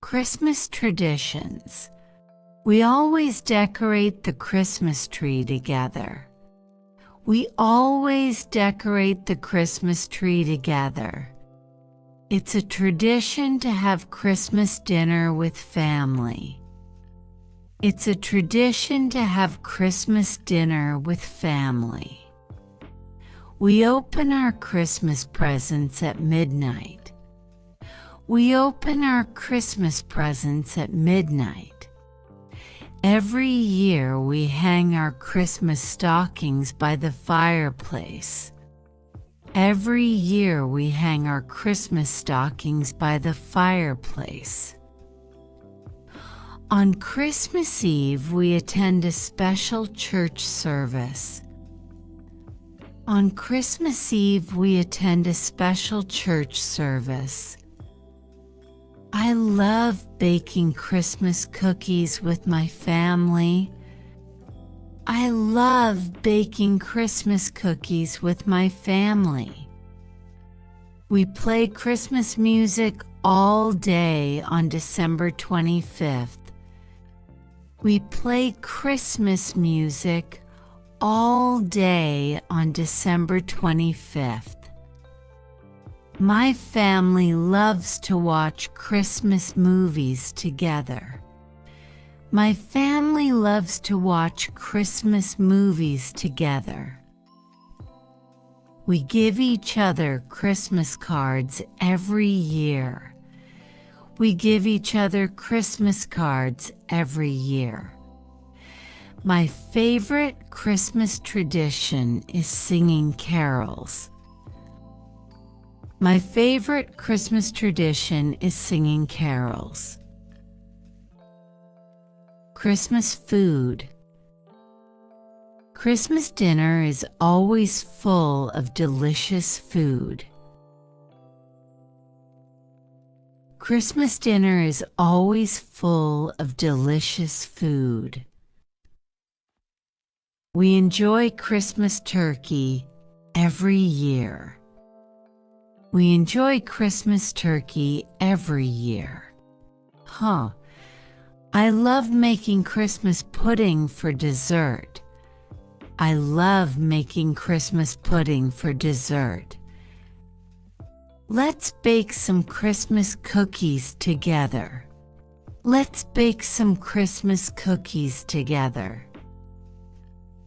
Christmas traditions. We always decorate the Christmas tree together. We always decorate the Christmas tree together. It's a tradition to have Christmas dinner with family. It's a tradition to have Christmas dinner with family. We open our Christmas presents at midnight. We open our Christmas presents at midnight. Every year we hang our Christmas stockings by the fireplace. Every year we hang our Christmas stockings by the fireplace. On Christmas Eve, we attend a special church service. On Christmas Eve, we attend a special church service. I love baking Christmas cookies with my family. I love baking Christmas cookies with my family. We play Christmas music all day on December 25th. We play Christmas music all day on December 25th. My family loves to watch Christmas movies together. My family loves to watch Christmas movies together. We give each other Christmas cards every year. We give each other Christmas cards every year. My favorite Christmas tradition is singing carols. My favorite Christmas tradition is singing carols. Christmas food. Christmas dinner is always full of delicious food. Christmas dinner is always full of delicious food. We enjoy Christmas turkey every year. We enjoy Christmas turkey every year. I love making Christmas pudding for dessert. I love making Christmas pudding for dessert. Let's bake some Christmas cookies together. Let's bake some Christmas cookies together.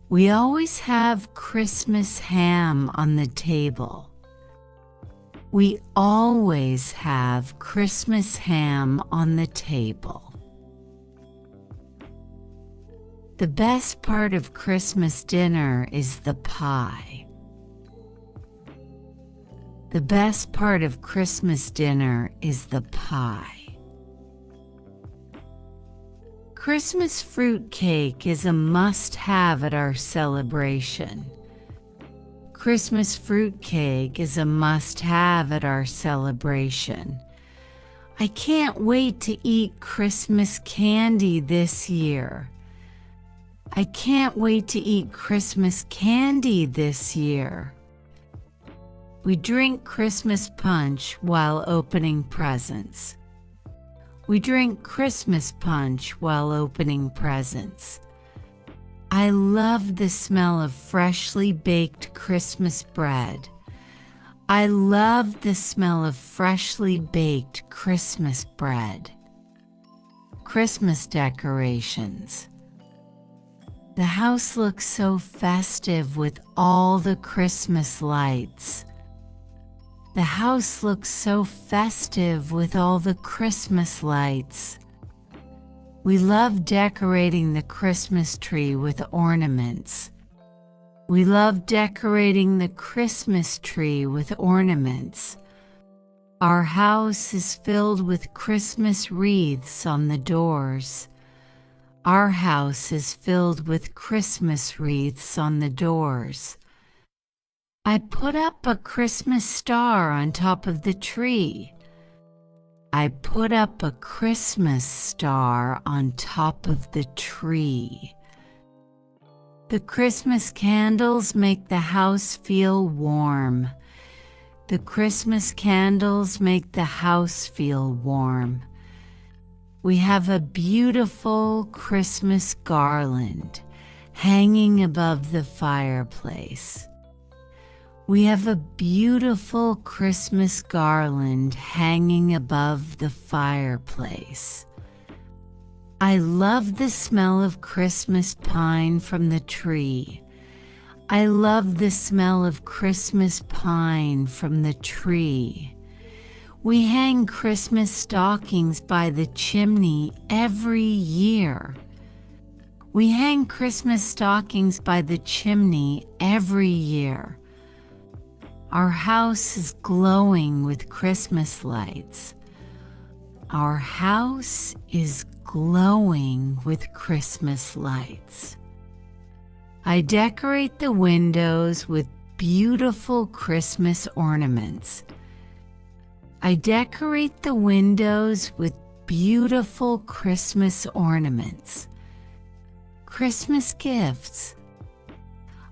We always have Christmas ham on the table. We always have Christmas ham on the table. The best part of Christmas dinner is the pie. The best part of Christmas dinner is the pie. Christmas fruit cake is a must-have at our celebration. Christmas fruit cake is a must-have at our celebration. I can't wait to eat Christmas candy this year. I can't wait to eat Christmas candy this year. We drink Christmas punch while opening presents. We drink Christmas punch while opening presents. I love the smell of freshly baked Christmas bread. I love the smell of freshly baked Christmas bread. Christmas decorations. The house looks so festive with all the Christmas lights. The house looks so festive with all the Christmas lights. We love decorating the Christmas tree with ornaments. We love decorating the Christmas tree with ornaments. Our house is filled with Christmas wreaths on the doors. Our house is filled with Christmas wreaths on the doors. I put up a Christmas star on top of the tree. I put up a Christmas star on top of the tree. The Christmas candles make the house feel warm. The Christmas candles make the house feel warm. We have a beautiful Christmas garland hanging above the fireplace. We have a beautiful Christmas garland hanging above the fireplace. I love the smell of Christmas pine from the tree. I love the smell of Christmas pine from the tree. We hang Christmas stockings by the chimney every year. We hang Christmas stockings by the chimney every year. Our house is glowing with Christmas lights. Our house is glowing with Christmas lights. I decorate the windows with beautiful Christmas ornaments. I decorate the windows with beautiful Christmas ornaments. Christmas gifts.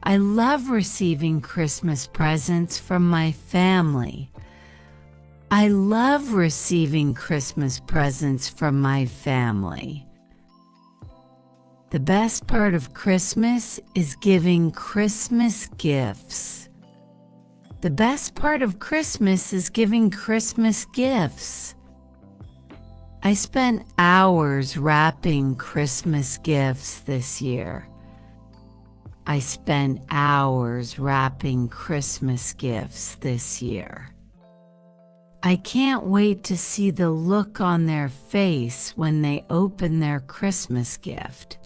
I love receiving Christmas presents from my family. I love receiving Christmas presents from my family. The best part of Christmas is giving Christmas gifts. The best part of Christmas is giving Christmas gifts. I spent hours wrapping Christmas gifts this year. I spent hours wrapping Christmas gifts this year. I can't wait to see the look on their face when they open their Christmas gift.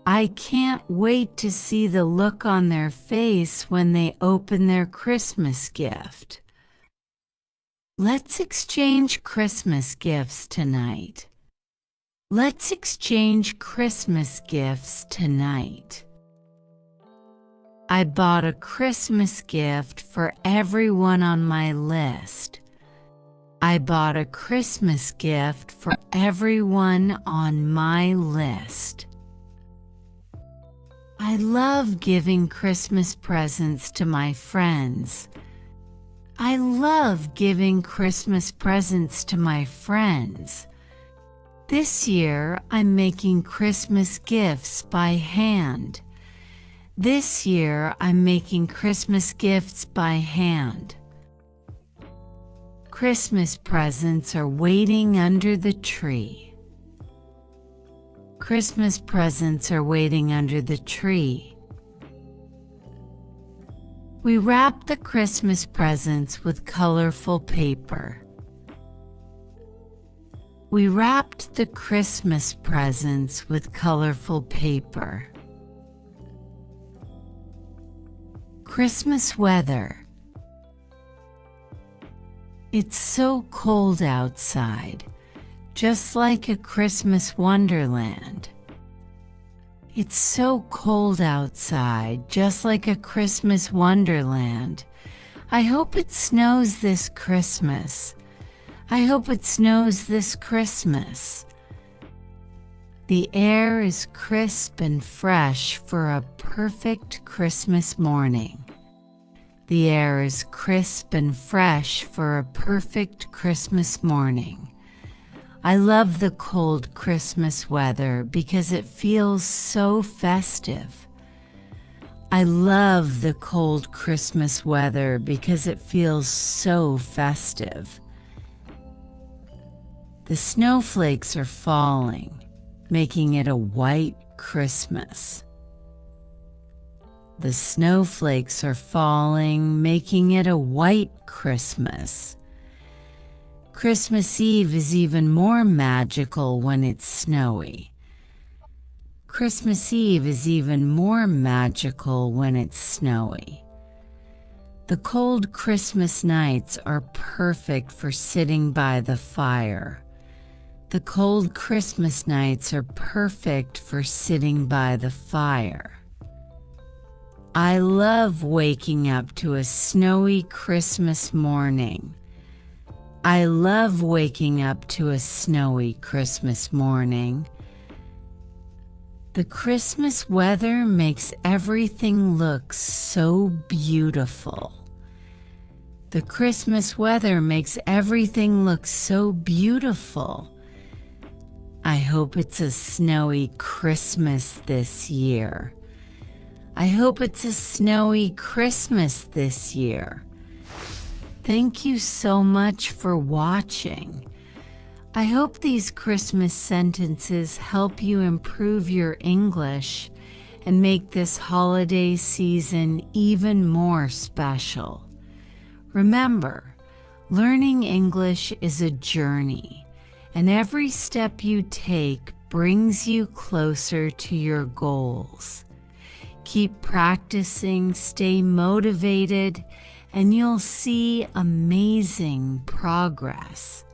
I can't wait to see the look on their face when they open their Christmas gift. Let's exchange Christmas gifts tonight. Let's exchange Christmas gifts tonight. I bought a Christmas gift for everyone on my list. I bought a Christmas gift for everyone on my list. I love giving Christmas presents to my friends. I love giving Christmas presents to my friends. This year, I'm making Christmas gifts by hand. This year, I'm making Christmas gifts by hand. Christmas presents are waiting under the tree. Christmas presents are waiting under the tree. We wrap the Christmas presents with colorful paper. We wrapped the Christmas presents with colorful paper. Christmas weather. It's so cold outside, just like a Christmas wonderland. It's so cold outside, just like a Christmas wonderland. I hope it snows this Christmas. I hope it snows this Christmas. The air is crisp and fresh for a perfect Christmas morning. The air is crisp and fresh for a perfect Christmas morning. I love the cold Christmas weather because it feels so festive. I love the cold Christmas weather because it feels so festive. The snowflakes are falling, making it a white Christmas. The snowflakes are falling, making it a white Christmas. Christmas Eve is even more magical when it's snowy. Christmas Eve is even more magical when it's snowy. The cold Christmas nights are perfect for sitting by the fire. The cold Christmas nights are perfect for sitting by the fire. I love waking up to a snowy Christmas morning. I love waking up to a snowy Christmas morning. The Christmas weather makes everything look so beautiful. The Christmas weather makes everything look so beautiful. I hope it's a snowy Christmas this year. I hope it's a snowy Christmas this year. Thank you so much for watching. I hope these Christmas sentences help you improve your English and make this holiday season even more special. Remember, learning English is a journey, and every step you take brings you closer to your goals. Keep practicing, stay motivated, and you'll see amazing progress.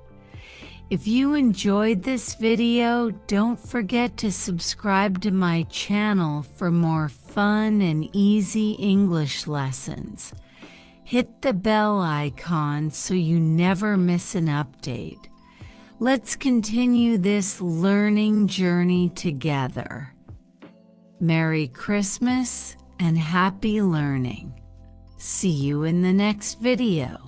If you enjoyed this video, don't forget to subscribe to my channel for more fun and easy English lessons. Hit the bell icon so you never miss an update. Let's continue this learning journey together. Merry Christmas and happy learning. See you in the next video.